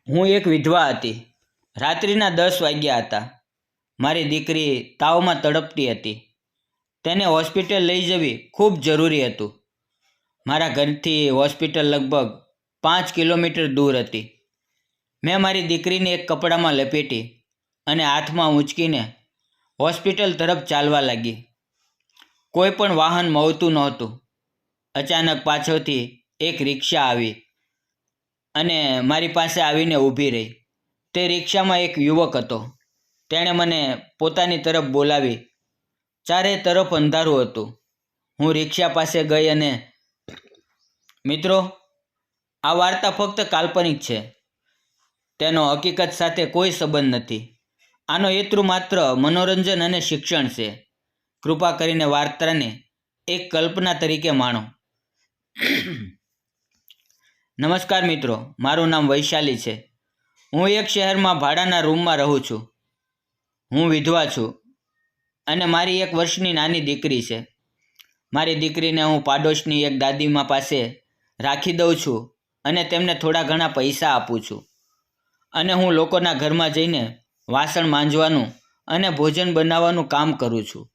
હું એક વિધવા હતી. રાત્રિના 10 વાગ્યા હતા. મારી દીકરી તાવમાં તડપતી હતી. તેને હોસ્પિટલ લઈ જવી ખૂબ જરૂરી હતું. મારા ઘરથી હોસ્પિટલ લગભગ 5 કિલોમીટર દૂર હતી. મેં મારી દીકરીને એક કપડામાં લપેટી અને હાથમાં ઊંચકીને હોસ્પિટલ તરફ ચાલવા લાગી. કોઈ પણ વાહન મળતું નહોતું. અચાનક પાછળથી એક રિક્ષા આવી અને મારી પાસે આવીને ઊભી રહી. તે રિક્ષામાં એક યુવક હતો. તેણે મને પોતાની તરફ બોલાવી. ચારે તરફ અંધારું હતું. હું રિક્ષા પાસે ગઈ અને મિત્રો, આ વાર્તા ફક્ત કાલ્પનિક છે. તેનો હકીકત સાથે કોઈ સંબંધ નથી. આનો હેતુ માત્ર મનોરંજન અને શિક્ષણ છે. કૃપા કરીને વાર્તાને એક કલ્પના તરીકે માણો. નમસ્કાર મિત્રો, મારું નામ વૈશાલી છે. હું એક શહેરમાં ભાડાના રૂમમાં રહું છું. હું વિધવા છું અને મારી 1 વર્ષની નાની દીકરી છે. મારી દીકરીને હું પાડોશની એક દાદીમા પાસે રાખી દઉં છું અને તેમને થોડા ઘણા પૈસા આપું છું. અને હું લોકોના ઘરમાં જઈને વાસણ માંજવાનું અને ભોજન બનાવવાનું કામ કરું છું.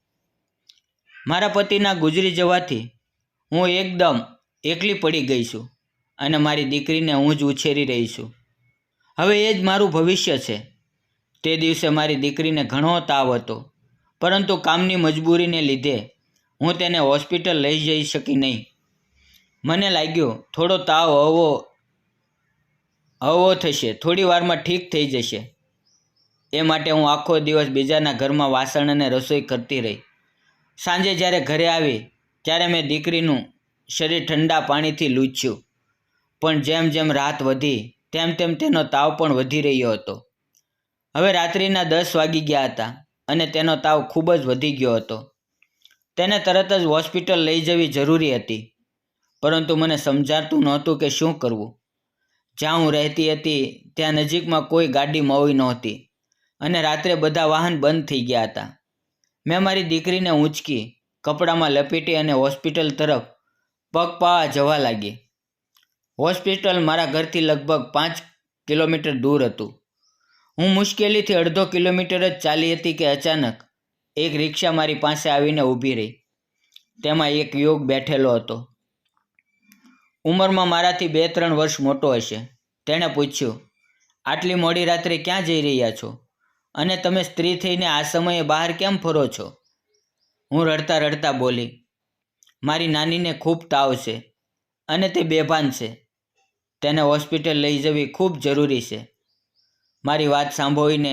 મારા પતિના ગુજરી જવાથી હું એકદમ એકલી પડી ગઈ છું અને મારી દીકરીને હું જ ઉછેરી રહી છું. હવે એ જ મારું ભવિષ્ય છે. તે દિવસે મારી દીકરીને ઘણો તાવ હતો, પરંતુ કામની મજબૂરીને લીધે હું તેને હોસ્પિટલ લઈ જઈ શકી નહીં. મને લાગ્યું થોડો તાવ હળવો થશે, થોડી વારમાં ઠીક થઈ જશે. એ માટે હું આખો દિવસ બીજાના ઘરમાં વાસણ અને રસોઈ કરતી રહી. સાંજે જ્યારે ઘરે આવી ત્યારે મેં દીકરીનું શરીર ઠંડા પાણીથી લૂછ્યું. પણ જેમ જેમ રાત વધી તેમ તેમ તેનો તાવ પણ વધી રહ્યો હતો. હવે રાત્રિના 10 વાગી ગયા હતા અને તેનો તાવ ખૂબ જ વધી ગયો હતો. તેને તરત જ હોસ્પિટલ લઈ જવી જરૂરી હતી, પરંતુ મને સમજાતું નહોતું કે શું કરવું. જ્યાં હું રહેતી હતી ત્યાં નજીકમાં કોઈ ગાડી મળી નહોતી અને રાત્રે બધા વાહન બંધ થઈ ગયા હતા. મેં મારી દીકરીને ઊંચકી, કપડામાં લપેટી અને હોસ્પિટલ તરફ પગપાળા જવા લાગી. હોસ્પિટલ મારા ઘરથી લગભગ 5 કિલોમીટર દૂર હતું. હું મુશ્કેલીથી અડધો કિલોમીટર જ ચાલી હતી કે અચાનક એક રિક્ષા મારી પાસે આવીને ઊભી રહી. તેમાં એક યુવક બેઠેલો હતો. ઉંમરમાં મારાથી 2-3 વર્ષ મોટો હશે. તેણે પૂછ્યું, આટલી મોડી રાત્રે ક્યાં જઈ રહ્યા છો? અને તમે સ્ત્રી થઈને આ સમયે બહાર કેમ ફરો છો? હું રડતા રડતા બોલી, મારી નાનીને ખૂબ તાવ છે અને તે બેભાન છે. તેને હોસ્પિટલ લઈ જવી ખૂબ જરૂરી છે. મારી વાત સાંભળીને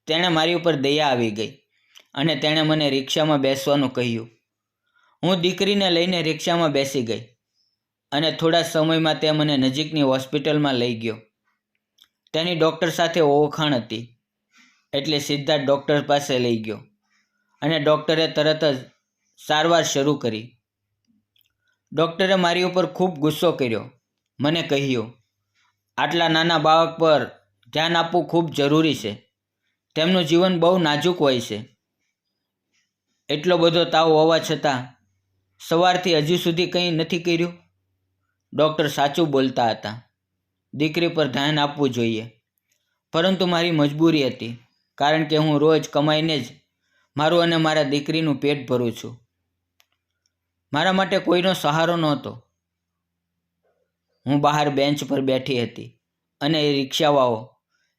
તેણે મારી ઉપર દયા આવી ગઈ અને તેણે મને રિક્ષામાં બેસવાનું કહ્યું. હું દીકરીને લઈને રિક્ષામાં બેસી ગઈ અને થોડા સમયમાં તે મને નજીકની હોસ્પિટલમાં લઈ ગયો. તેની ડૉક્ટર સાથે ઓળખાણ હતી, એટલે સીધા ડૉક્ટર પાસે લઈ ગયો અને ડૉક્ટરે તરત જ સારવાર શરૂ કરી. ડૉક્ટરે મારી ઉપર ખૂબ ગુસ્સો કર્યો. મને કહ્યું, આટલા નાના બાળક પર ધ્યાન આપવું ખૂબ જરૂરી છે. તેમનું જીવન બહુ નાજુક હોય છે. એટલો બધો તાવ હોવા છતાં સવારથી હજુ સુધી કંઈ નથી કર્યું. ડૉક્ટર સાચું બોલતા હતા. દીકરી પર ધ્યાન આપવું જોઈએ, પરંતુ મારી મજબૂરી હતી, કારણ કે હું રોજ કમાઈને જ મારું અને મારા દીકરીનું પેટ ભરું છું. મારા માટે કોઈનો સહારો નહોતો. હું બહાર બેન્ચ પર બેઠી હતી અને એ રિક્ષાવાળો,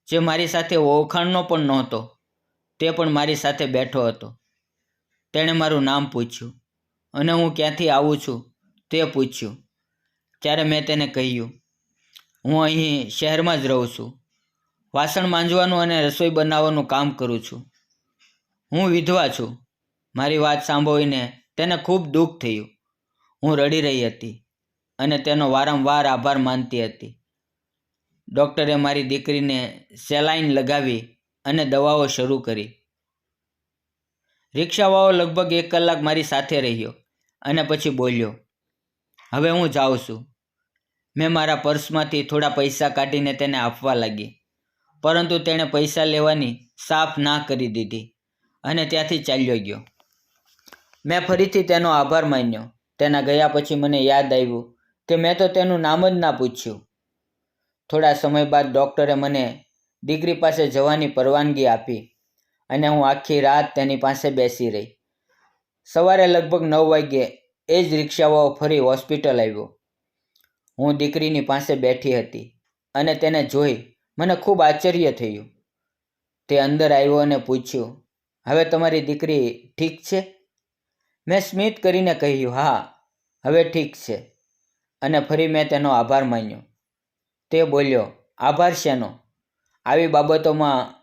જે મારી સાથે ઓળખાણનો પણ નહોતો, તે પણ મારી સાથે બેઠો હતો. તેણે મારું નામ પૂછ્યું અને હું ક્યાંથી આવું છું તે પૂછ્યું. ત્યારે મેં તેને કહ્યું, હું અહીં શહેરમાં જ રહું છું. વાસણ માંજવાનું અને રસોઈ બનાવવાનું કામ કરું છું. હું વિધવા છું. મારી વાત સાંભળીને તેને ખૂબ દુઃખ થયું. હું રડી રહી હતી અને તેનો વારંવાર આભાર માનતી હતી. ડૉક્ટરે મારી દીકરીને સેલાઈન લગાવી અને દવાઓ શરૂ કરી. રિક્ષાવાળો લગભગ 1 કલાક મારી સાથે રહ્યો અને પછી બોલ્યો, હવે હું જાઉં છું. મેં મારા પર્સમાંથી થોડા પૈસા કાઢીને તેને આપવા લાગી, પરંતુ તેણે પૈસા લેવાની સાફ ના કરી દીધી અને ત્યાંથી ચાલ્યો ગયો. મેં ફરીથી તેનો આભાર માન્યો. તેના ગયા પછી મને યાદ આવ્યું કે મેં તો તેનું નામ જ ના પૂછ્યું. થોડા સમય બાદ ડૉક્ટરે મને દીકરી પાસે જવાની પરવાનગી આપી અને હું આખી રાત તેની પાસે બેસી રહી. સવારે લગભગ 9 વાગ્યે એ જ રિક્ષાવાળો ફરી હોસ્પિટલ આવ્યો. હું દીકરીની પાસે બેઠી હતી અને તેને જોઈ મને ખૂબ આશ્ચર્ય થયું. તે અંદર આવ્યો અને પૂછ્યું, હવે તમારી દીકરી ઠીક છે? મેં સ્મિત કરીને કહ્યું, હા, હવે ઠીક છે. અને ફરી મેં તેનો આભાર માન્યો. તે બોલ્યો, આભાર શેનો? આવી બાબતોમાં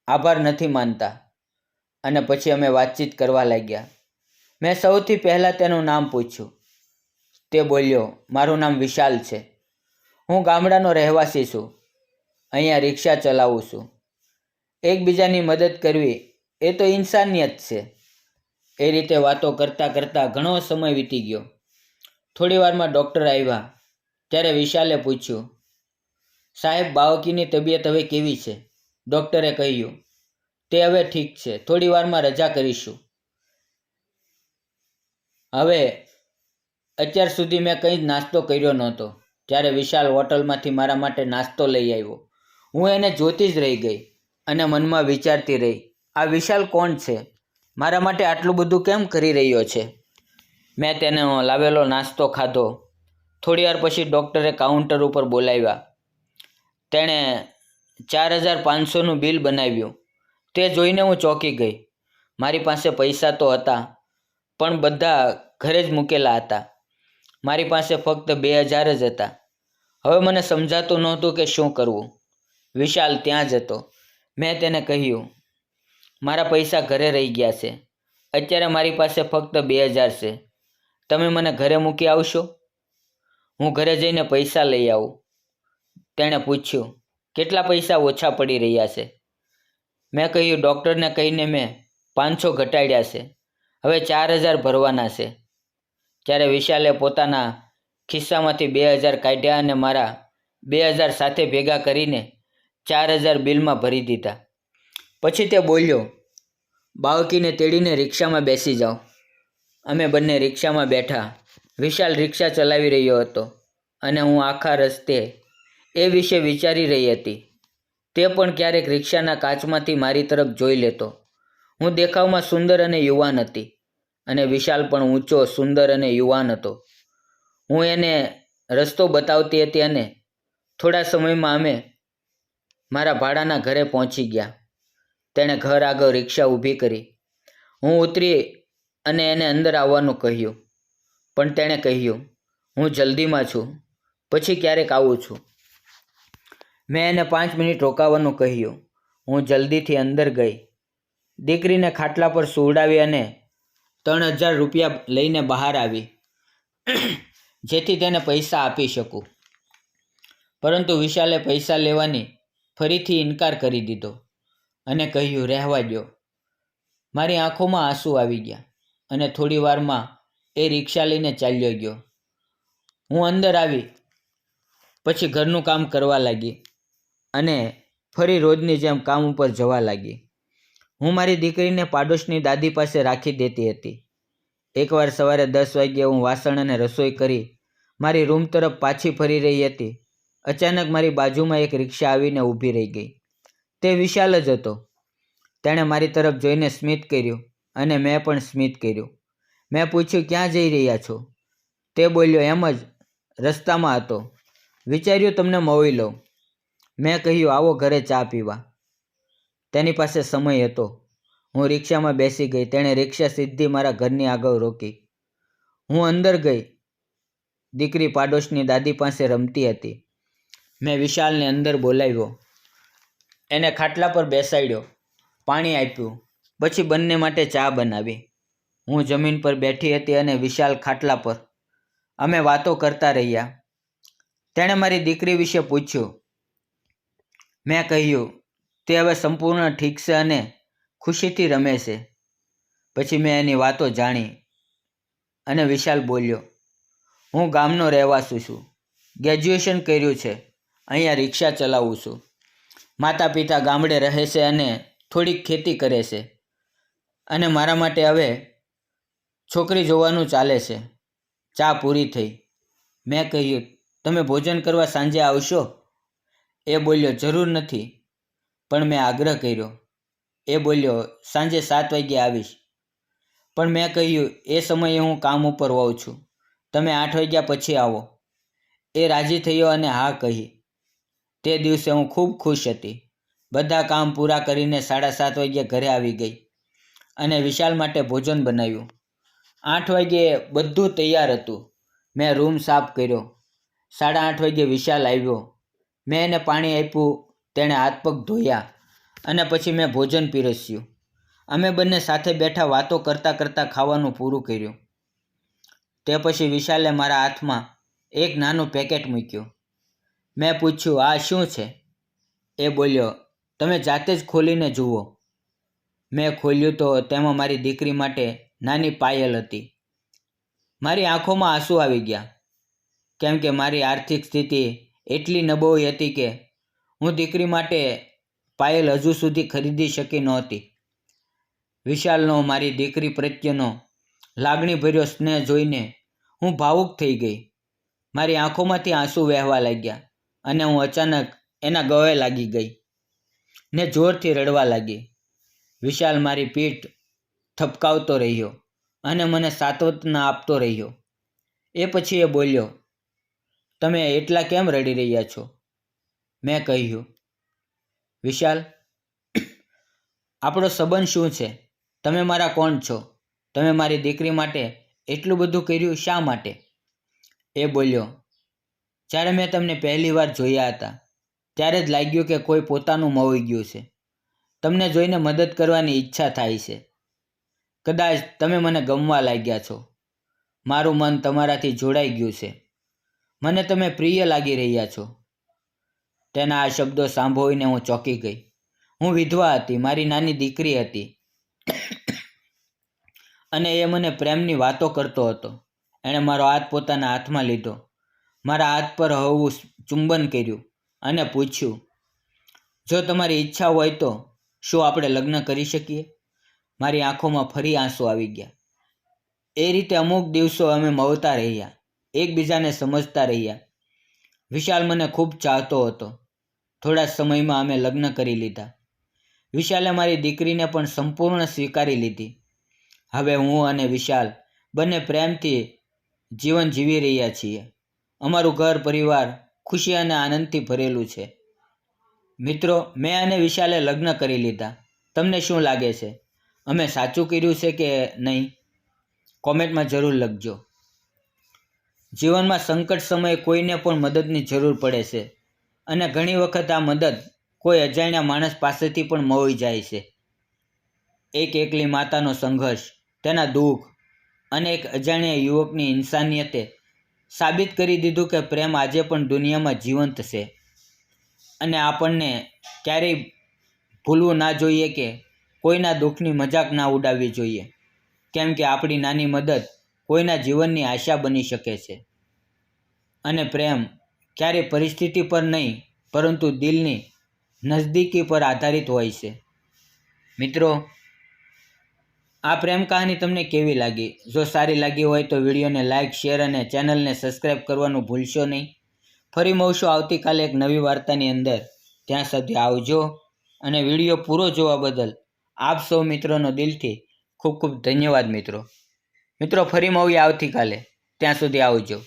આભાર નથી માનતા. અને પછી અમે વાતચીત કરવા લાગ્યા. મેં સૌથી પહેલાં તેનું નામ પૂછ્યું. તે બોલ્યો, મારું નામ વિશાલ છે. હું ગામડાનો રહેવાસી છું. અહીંયા રિક્ષા ચલાવું છું. એકબીજાની મદદ કરવી એ તો ઇન્સાનિયત છે. એ રીતે વાતો કરતાં કરતાં ઘણો સમય વીતી ગયો. થોડી વારમાં ડૉક્ટર આવ્યા ત્યારે વિશાલે પૂછ્યું, સાહેબ, બાળકીની તબિયત હવે કેવી છે? ડૉક્ટરે કહ્યું, તે હવે ઠીક છે. થોડી વારમાં રજા કરીશું. હવે અત્યાર સુધી મેં કંઈ જ નાસ્તો કર્યો નહોતો ત્યારે વિશાલ હોટલમાંથી મારા માટે નાસ્તો લઈ આવ્યો. હું એને જોતી જ રહી ગઈ અને મનમાં વિચારતી રહી, આ વિશાલ કોણ છે? મારા માટે આટલું બધું કેમ કરી રહ્યો છે? મેં તેને લાવેલો નાસ્તો ખાધો. થોડી વાર પછી ડૉક્ટરે કાઉન્ટર ઉપર બોલાવ્યા. તેણે 4500નું બિલ બનાવ્યું. તે જોઈને હું ચોંકી ગઈ. મારી પાસે પૈસા તો હતા પણ બધા ઘરે જ મૂકેલા હતા. મારી પાસે ફક્ત 2000 જ હતા. હવે મને સમજાતું નહોતું કે શું કરવું. વિશાલ ત્યાં જ હતો. મેં તેને કહ્યું, મારા પૈસા ઘરે રહી ગયા છે. અત્યારે મારી પાસે ફક્ત 2000 છે. તમે મને ઘરે મૂકી આવશો? હું ઘરે જઈને પૈસા લઈ આવું. તેણે પૂછ્યું, કેટલા પૈસા ઓછા પડી રહ્યા છે? મેં કહ્યું, ડૉક્ટરને કહીને મેં 500 ઘટાડ્યા છે. હવે 4000 ભરવાના છે. ત્યારે વિશાલે પોતાના ખિસ્સામાંથી 2000 કાઢ્યા અને મારા 2000 સાથે ભેગા કરીને 4000 બિલમાં ભરી દીધા. પછી તે બોલ્યો, બાળકીને તેડીને રિક્ષામાં બેસી જાઓ. અમે બંને રિક્ષામાં બેઠા. વિશાલ રિક્ષા ચલાવી રહ્યો હતો અને હું આખા રસ્તે એ વિશે વિચારી રહી હતી. તે પણ ક્યારેક રિક્ષાના કાચમાંથી મારી તરફ જોઈ લેતો. હું દેખાવમાં સુંદર અને યુવાન હતી અને વિશાલ પણ ઊંચો, સુંદર અને યુવાન હતો. હું એને રસ્તો બતાવતી હતી અને થોડા સમયમાં અમે મારા ભાડાના ઘરે પહોંચી ગયા. તેણે ઘર આગળ રિક્ષા ઊભી કરી. હું ઉતરી અને એને અંદર આવવાનું કહ્યું, પણ તેણે કહ્યું, હું જલ્દીમાં છું, પછી ક્યારેક આવું છું. મેં એને 5 મિનિટ રોકાવાનું કહ્યું. હું જલ્દીથી અંદર ગઈ. દીકરીને ખાટલા પર સુવડાવી અને 3000 રૂપિયા લઈને બહાર આવી જેથી તેને પૈસા આપી શકું. પરંતુ વિશાલે પૈસા લેવાની ફરીથી ઇનકાર કરી દીધો અને કહ્યું, રહેવા દો. મારી આંખોમાં આંસુ આવી ગયા અને થોડી વારમાં એ રિક્ષા લઈને ચાલ્યો ગયો. હું અંદર આવી પછી ઘરનું કામ કરવા લાગી અને ફરી રોજની જેમ કામ ઉપર જવા લાગી. હું મારી દીકરીને પાડોશની દાદી પાસે રાખી દેતી હતી. એકવાર સવારે 10 વાગ્યે હું વાસણ અને રસોઈ કરી મારી રૂમ તરફ પાછી ફરી રહી હતી. અચાનક મારી બાજુમાં એક રિક્ષા આવીને ઊભી રહી ગઈ. તે વિશાલ જ હતો. તેણે મારી તરફ જોઈને સ્મિત કર્યું અને મેં પણ સ્મિત કર્યું. મેં પૂછ્યું, ક્યાં જઈ રહ્યા છો? તે બોલ્યો, એમ જ, રસ્તામાં હતો. વિચાર્યું તમને મળી લઉં. મેં કહ્યું, આવો ઘરે ચા પીવા. તેની પાસે સમય હતો. હું રિક્ષામાં બેસી ગઈ. તેણે રિક્ષા સીધી મારા ઘરની આગળ રોકી. હું અંદર ગઈ. દીકરી પાડોશની દાદી પાસે રમતી હતી. મેં વિશાલને અંદર બોલાવ્યો. એને ખાટલા પર બેસાડ્યો, પાણી આપ્યું, પછી બંને માટે ચા બનાવી. હું જમીન પર બેઠી હતી અને વિશાલ ખાટલા પર. અમે વાતો કરતા રહ્યા. તેણે મારી દીકરી વિશે પૂછ્યું. મેં કહ્યું, તે હવે સંપૂર્ણ ઠીક છે અને ખુશીથી રમે છે. પછી મેં એની વાતો જાણી અને વિશાલ બોલ્યો, હું ગામનો રહેવાસી છું. ગ્રેજ્યુએશન કર્યું છે. અહીંયા રિક્ષા ચલાવું છું. માતા પિતા ગામડે રહે છે અને થોડીક ખેતી કરે છે અને મારા માટે હવે છોકરી જોવાનું ચાલે છે. ચા પૂરી થઈ. મેં કહ્યું, તમે ભોજન કરવા સાંજે આવશો? એ બોલ્યો, જરૂર નથી, પણ મેં આગ્રહ કર્યો. એ બોલ્યો, સાંજે 7 વાગ્યે આવીશ. પણ મેં કહ્યું, એ સમયે હું કામ ઉપર હોઉં છું, તમે 8 વાગ્યા પછી આવો. એ રાજી થયો અને હા કહી. તે દિવસે હું ખૂબ ખુશ હતી. બધા કામ પૂરા કરીને 7:30 વાગ્યે ઘરે આવી ગઈ અને વિશાલ માટે ભોજન બનાવ્યું. 8 વાગ્યે બધું તૈયાર હતું. મેં રૂમ સાફ કર્યો. 8:30 વાગ્યે વિશાલ આવ્યો. મેં એને પાણી આપ્યું, તેણે હાથ પગ ધોયા અને પછી મેં ભોજન પીરસ્યું. અમે બંને સાથે બેઠા વાતો કરતાં કરતાં ખાવાનું પૂરું કર્યું. તે પછી વિશાલે મારા હાથમાં એક નાનું પેકેટ મૂક્યું. મેં પૂછ્યું, આ શું છે? એ બોલ્યો, તમે જાતે જ ખોલીને જુઓ. મેં ખોલ્યું તો તેમાં મારી દીકરી માટે નાની પાયલ હતી. મારી આંખોમાં આંસુ આવી ગયા, કેમ કે મારી આર્થિક સ્થિતિ એટલી નબળી હતી કે હું દીકરી માટે પાયલ હજુ સુધી ખરીદી શકી નહોતી. વિશાલનો મારી દીકરી પ્રત્યેનો લાગણીભર્યો સ્નેહ જોઈને હું ભાવુક થઈ ગઈ. મારી આંખોમાંથી આંસુ વહેવા લાગ્યા અને હું અચાનક એના ગળે લાગી ગઈ ને જોરથી રડવા લાગી. વિશાલ મારી પીઠ ઠપકાવતો રહ્યો અને મને સાંત્વના આપતો રહ્યો. એ પછી એ બોલ્યો, તમે એટલા કેમ રડી રહ્યા છો? મેં કહ્યું, વિશાલ, આપણો સંબંધ શું છે? તમે મારા કોણ છો? તમે મારી દીકરી માટે એટલું બધું કર્યું શા માટે? એ બોલ્યો, જ્યારે મેં તમને પહેલી વાર જોયા હતા ત્યારે જ લાગ્યું કે કોઈ પોતાનું મળી ગયું છે. તમને જોઈને મદદ કરવાની ઈચ્છા થાય છે. કદાચ તમે મને ગમવા લાગ્યા છો. મારું મન તમારાથી જોડાઈ ગયું છે. મને તમે પ્રિય લાગી રહ્યા છો. તેના આ શબ્દો સાંભળીને હું ચોંકી ગઈ. હું વિધવા હતી, મારી નાની દીકરી હતી અને એ મને પ્રેમની વાતો કરતો હતો. એણે મારો હાથ પોતાના હાથમાં લીધો, મારા હાથ પર હળવું ચુંબન કર્યું અને પૂછ્યું, જો તમારી ઈચ્છા હોય તો શું આપણે લગ્ન કરી શકીએ? મારી આંખોમાં ફરી આંસુ આવી ગયા. એ રીતે અમુક દિવસો અમે મળતા રહ્યા, એકબીજાને સમજતા રહ્યા. વિશાલ મને ખૂબ ચાહતો હતો. થોડા સમયમાં અમે લગ્ન કરી લીધા. વિશાલે મારી દીકરીને પણ સંપૂર્ણ સ્વીકારી લીધી. હવે હું અને વિશાલ બંને પ્રેમથી જીવન જીવી રહ્યા છીએ. અમારું ઘર પરિવાર ખુશી અને આનંદથી ભરેલું છે. મિત્રો, મેં અને વિશાલે લગ્ન કરી લીધા. તમને શું લાગે છે? અમે સાચું કર્યું છે કે નહીં? કોમેન્ટમાં જરૂર લખજો. જીવનમાં સંકટ સમયે કોઈને પણ મદદની જરૂર પડે છે અને ઘણી વખત આ મદદ કોઈ અજાણ્યા માણસ પાસેથી પણ મળી જાય છે. એક એકલી માતાનો સંઘર્ષ, તેના દુઃખ અને એક અજાણ્યા યુવકની ઇન્સાનિયતે સાબિત કરી દીધું કે પ્રેમ આજે પણ દુનિયામાં જીવંત છે. અને આપણને ક્યારેય ભૂલવું ના જોઈએ કે કોઈના દુઃખની મજાક ના ઉડાવવી જોઈએ, કેમ કે આપણી નાની મદદ કોઈના જીવનની આશા બની શકે છે. અને પ્રેમ ક્યારેય પરિસ્થિતિ પર નહીં, પરંતુ દિલની નજદીકી પર આધારિત હોય છે. મિત્રો, આ પ્રેમ કહાની તમને કેવી લાગી? જો સારી લાગી હોય તો વિડીયોને લાઇક, શેર અને ચેનલને સબસ્ક્રાઈબ કરવાનું ભૂલશો નહીં. ફરી મળશું આવતીકાલે એક નવી વાર્તાની અંદર. ત્યાં સુધી આવજો અને વિડીયો પૂરો જોવા બદલ આપ સૌ મિત્રોનો દિલથી ખૂબ ખૂબ ધન્યવાદ મિત્રો. ફરી મળીએ આવતીકાલે. ત્યાં સુધી આવજો.